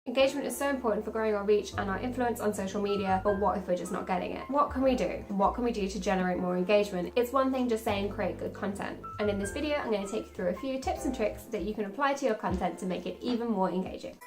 Engagement is so important for growing our reach and our influence on social media, but what if we're just not getting it? What can we do? What can we do to generate more engagement? It's one thing just saying create good content. And in this video, I'm going to take you through a few tips and tricks that you can apply to your content to make it even more engaging.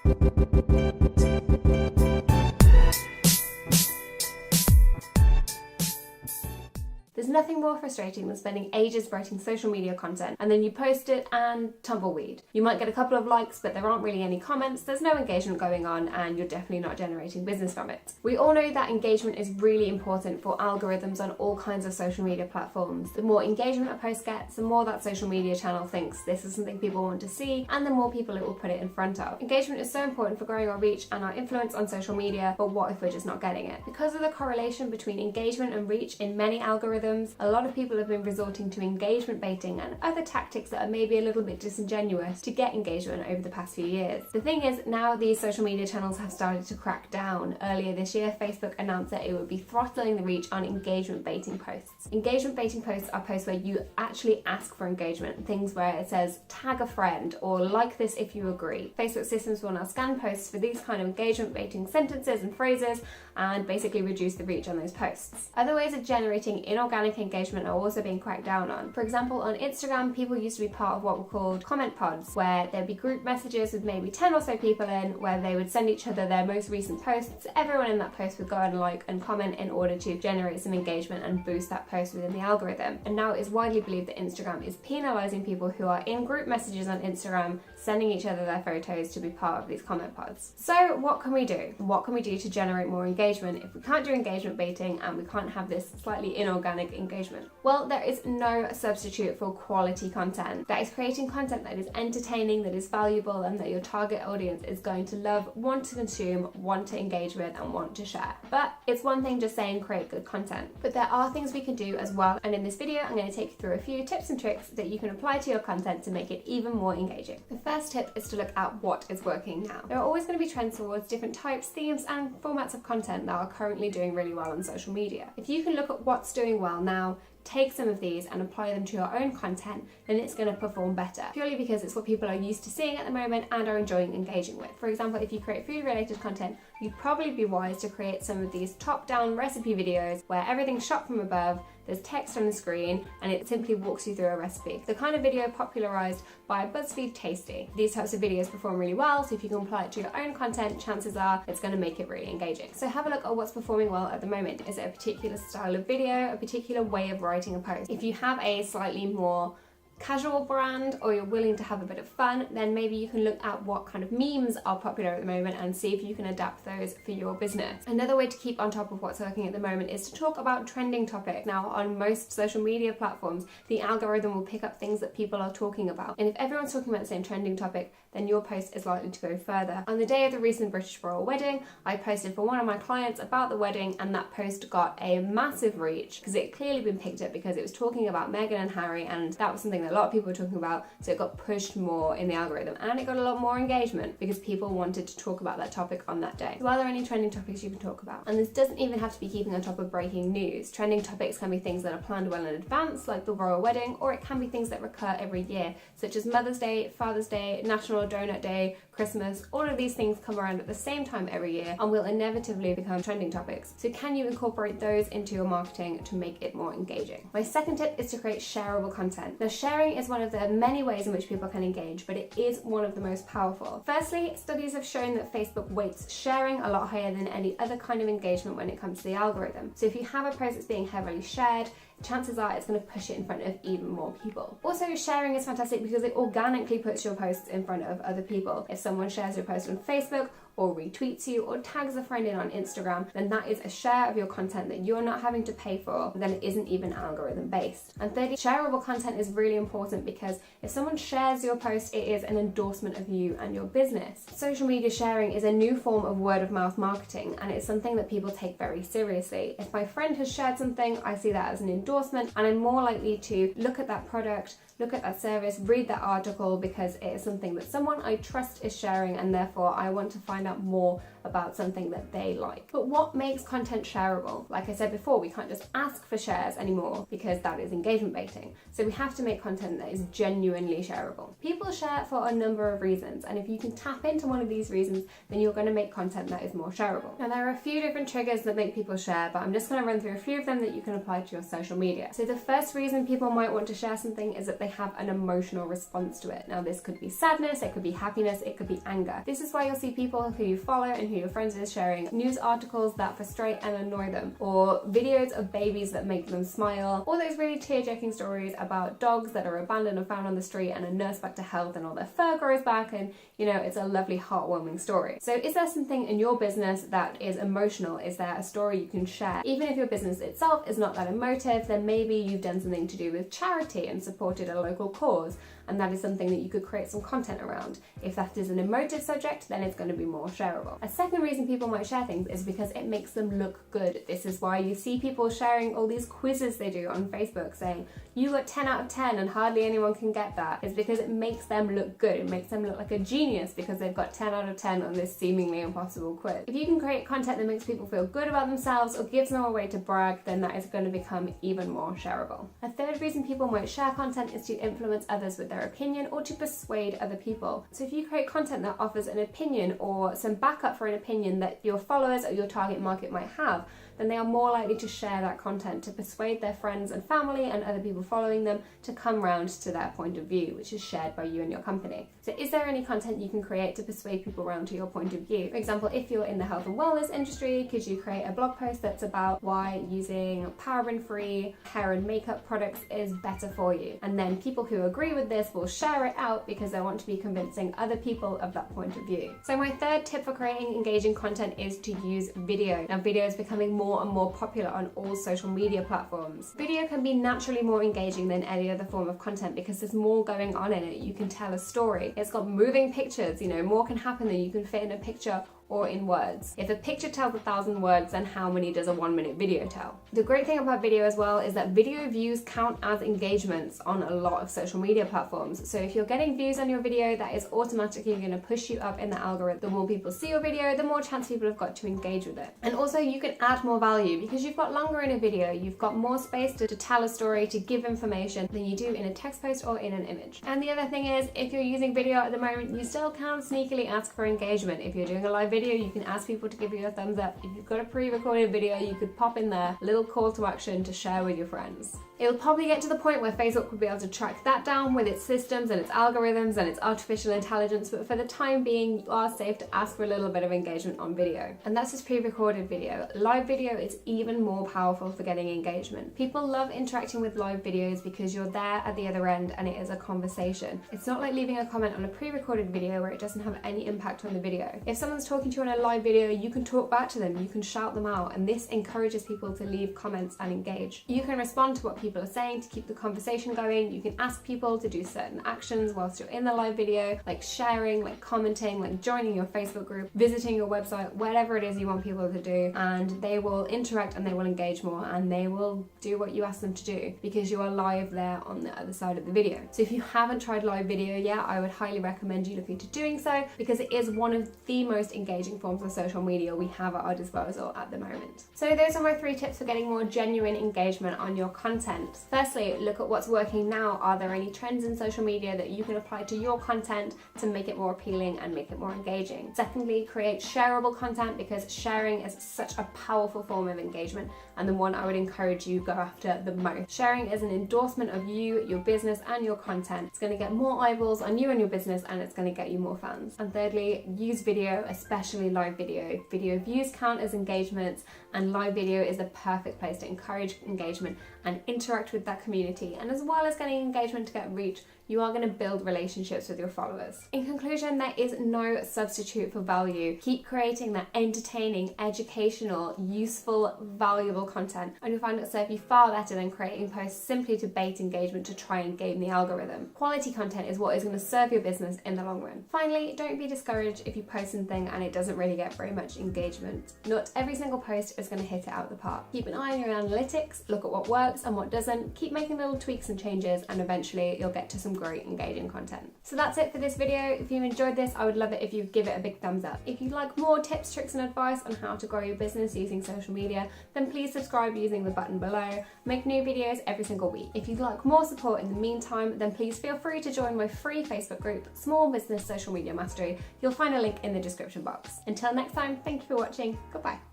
There's nothing more frustrating than spending ages writing social media content and then you post it and tumbleweed. You might get a couple of likes, but there aren't really any comments, there's no engagement going on, and you're definitely not generating business from it. We all know that engagement is really important for algorithms on all kinds of social media platforms. The more engagement a post gets, the more that social media channel thinks this is something people want to see, and the more people it will put it in front of. Engagement is so important for growing our reach and our influence on social media, but what if we're just not getting it? Because of the correlation between engagement and reach in many algorithms, a lot of people have been resorting to engagement baiting and other tactics that are maybe a little bit disingenuous to get engagement over the past few years. The thing is, now these social media channels have started to crack down. Earlier this year, Facebook announced that it would be throttling the reach on engagement baiting posts. Engagement baiting posts are posts where you actually ask for engagement, things where it says tag a friend or like this if you agree. Facebook systems will now scan posts for these kind of engagement baiting sentences and phrases and basically reduce the reach on those posts. Other ways of generating inorganic engagement are also being cracked down on. For example, on Instagram, people used to be part of what were called comment pods, where there'd be group messages with maybe 10 or so people in, where they would send each other their most recent posts. Everyone in that post would go and like and comment in order to generate some engagement and boost that post within the algorithm. And now it's widely believed that Instagram is penalizing people who are in group messages on Instagram, sending each other their photos to be part of these comment pods. So what can we do? What can we do to generate more engagement if we can't do engagement baiting and we can't have this slightly inorganic engagement? Well, there is no substitute for quality content. That is creating content that is entertaining, that is valuable, and that your target audience is going to love, want to consume, want to engage with, and want to share. But it's one thing just saying create good content, but there are things we can do as well. And in this video, I'm going to take you through a few tips and tricks that you can apply to your content to make it even more engaging. The first tip is to look at what is working now. There are always going to be trends towards different types, themes, and formats of content that are currently doing really well on social media. If you can look at what's doing well now, take some of these and apply them to your own content, then it's going to perform better, purely because it's what people are used to seeing at the moment and are enjoying engaging with. For example, if you create food related content, you'd probably be wise to create some of these top-down recipe videos where everything's shot from above, there's text on the screen, and it simply walks you through a recipe. The kind of video popularized by BuzzFeed Tasty. These types of videos perform really well, so if you can apply it to your own content, chances are it's going to make it really engaging. So have a look at what's performing well at the moment. Is it a particular style of video, a particular way of writing a post? If you have a slightly more casual brand, or you're willing to have a bit of fun, then maybe you can look at what kind of memes are popular at the moment and see if you can adapt those for your business. Another way to keep on top of what's working at the moment is to talk about trending topics. Now, on most social media platforms, the algorithm will pick up things that people are talking about, and if everyone's talking about the same trending topic, then your post is likely to go further. On the day of the recent British royal wedding, I posted for one of my clients about the wedding, and that post got a massive reach because it clearly been picked up because it was talking about Meghan and Harry, and that was something that a lot of people were talking about, so it got pushed more in the algorithm, and it got a lot more engagement because people wanted to talk about that topic on that day. So are there any trending topics you can talk about? And this doesn't even have to be keeping on top of breaking news. Trending topics can be things that are planned well in advance, like the royal wedding, or it can be things that recur every year, such as Mother's Day, Father's Day, National Donut Day, Christmas. All of these things come around at the same time every year and will inevitably become trending topics. So can you incorporate those into your marketing to make it more engaging? My second tip is to create shareable content. Now, sharing is one of the many ways in which people can engage, but it is one of the most powerful. Firstly, studies have shown that Facebook weights sharing a lot higher than any other kind of engagement when it comes to the algorithm. So if you have a post that's being heavily shared, chances are it's going to push it in front of even more people. Also, sharing is fantastic because it organically puts your posts in front of other people. If someone shares your post on Facebook or retweets you or tags a friend in on Instagram, then that is a share of your content that you're not having to pay for, then it isn't even algorithm based. And thirdly, shareable content is really important because if someone shares your post, it is an endorsement of you and your business. Social media sharing is a new form of word of mouth marketing, and it's something that people take very seriously. If my friend has shared something, I see that as an endorsement, and I'm more likely to look at that product, look at that service, read that article, because it is something that someone I trust is sharing, and therefore I want to find out more about something that they like. But what makes content shareable? Like I said before, we can't just ask for shares anymore because that is engagement baiting. So we have to make content that is genuinely shareable. People share for a number of reasons, and if you can tap into one of these reasons, then you're going to make content that is more shareable. Now, there are a few different triggers that make people share, but I'm just going to run through a few of them that you can apply to your social media. So the first reason people might want to share something is that they have an emotional response to it. Now, this could be sadness, it could be happiness, it could be anger. This is why you'll see people who you follow and who your friends is sharing news articles that frustrate and annoy them, or videos of babies that make them smile, or those really tear-jerking stories about dogs that are abandoned and found on the street and are nursed back to health and all their fur grows back, and it's a lovely heartwarming story. So is there something in your business that is emotional? Is there a story you can share? Even if your business itself is not that emotive, then maybe you've done something to do with charity and supported a local cause, and that is something that you could create some content around. If that is an emotive subject, then it's going to be more shareable. A second reason people might share things is because it makes them look good. This is why you see people sharing all these quizzes they do on Facebook saying, you got 10 out of 10 and hardly anyone can get that. It's because it makes them look good. It makes them look like a genius because they've got 10 out of 10 on this seemingly impossible quiz. If you can create content that makes people feel good about themselves or gives them a way to brag, then that is going to become even more shareable. A third reason people might share content is to influence others with their opinion or to persuade other people. So if you create content that offers an opinion or some backup for an opinion that your followers or your target market might have, then they are more likely to share that content to persuade their friends and family and other people following them to come round to their point of view, which is shared by you and your company. So is there any content you can create to persuade people around to your point of view? For example, if you're in the health and wellness industry, could you create a blog post that's about why using paraben-free hair and makeup products is better for you? And then people who agree with this will share it out because they want to be convincing other people of that point of view. So my third tip for creating engaging content is to use video. Now, video is becoming more and more popular on all social media platforms. Video can be naturally more engaging than any other form of content because there's more going on in it. You can tell a story. It's got moving pictures, more can happen than you can fit in a picture or in words. If a picture tells 1,000 words, then how many does a 1-minute video tell? The great thing about video as well is that video views count as engagements on a lot of social media platforms. So if you're getting views on your video, that is automatically going to push you up in the algorithm. The more people see your video, the more chance people have got to engage with it. And also you can add more value because you've got longer in a video, you've got more space to tell a story, to give information than you do in a text post or in an image. And the other thing is, if you're using video at the moment, you still can sneakily ask for engagement. If you're doing a live video, you can ask people to give you a thumbs up. If you've got a pre-recorded video, you could pop in there a little call to action to share with your friends. It'll probably get to the point where Facebook will be able to track that down with its systems and its algorithms and its artificial intelligence, but for the time being, you are safe to ask for a little bit of engagement on video. And that's just pre-recorded video. Live video is even more powerful for getting engagement. People love interacting with live videos because you're there at the other end and it is a conversation. It's not like leaving a comment on a pre-recorded video where it doesn't have any impact on the video. If someone's talking to you on a live video, you can talk back to them, you can shout them out, and this encourages people to leave comments and engage. You can respond to what people are saying to keep the conversation going. You can ask people to do certain actions whilst you're in the live video, like sharing, like commenting, like joining your Facebook group, visiting your website, whatever it is you want people to do, and they will interact and they will engage more and they will do what you ask them to do because you are live there on the other side of the video. So if you haven't tried live video yet, I would highly recommend you look into doing so because it is one of the most engaging forms of social media we have at our disposal at the moment. So those are my 3 tips for getting more genuine engagement on your content. Firstly, look at what's working now. Are there any trends in social media that you can apply to your content to make it more appealing and make it more engaging? Secondly, create shareable content because sharing is such a powerful form of engagement and the one I would encourage you go after the most. Sharing is an endorsement of you, your business and your content. It's going to get more eyeballs on you and your business and it's going to get you more fans. And thirdly, use video, especially live video. Video views count as engagements and live video is the perfect place to encourage engagement and interact with that community, and as well as getting engagement to get reach, you are going to build relationships with your followers. In conclusion, there is no substitute for value. Keep creating that entertaining, educational, useful, valuable content, and you'll find it serve you far better than creating posts simply to bait engagement to try and game the algorithm. Quality content is what is going to serve your business in the long run. Finally, don't be discouraged if you post something and it doesn't really get very much engagement. Not every single post is going to hit it out the park. Keep an eye on your analytics, look at what works and what doesn't, keep making little tweaks and changes, and eventually you'll get to some great engaging content. So that's it for this video. If you enjoyed this, I would love it if you give it a big thumbs up. If you'd like more tips, tricks and advice on how to grow your business using social media, then please subscribe using the button below. I make new videos every single week. If you'd like more support in the meantime, then please feel free to join my free Facebook group, Small Business Social Media Mastery. You'll find a link in the description box. Until next time, thank you for watching. Goodbye.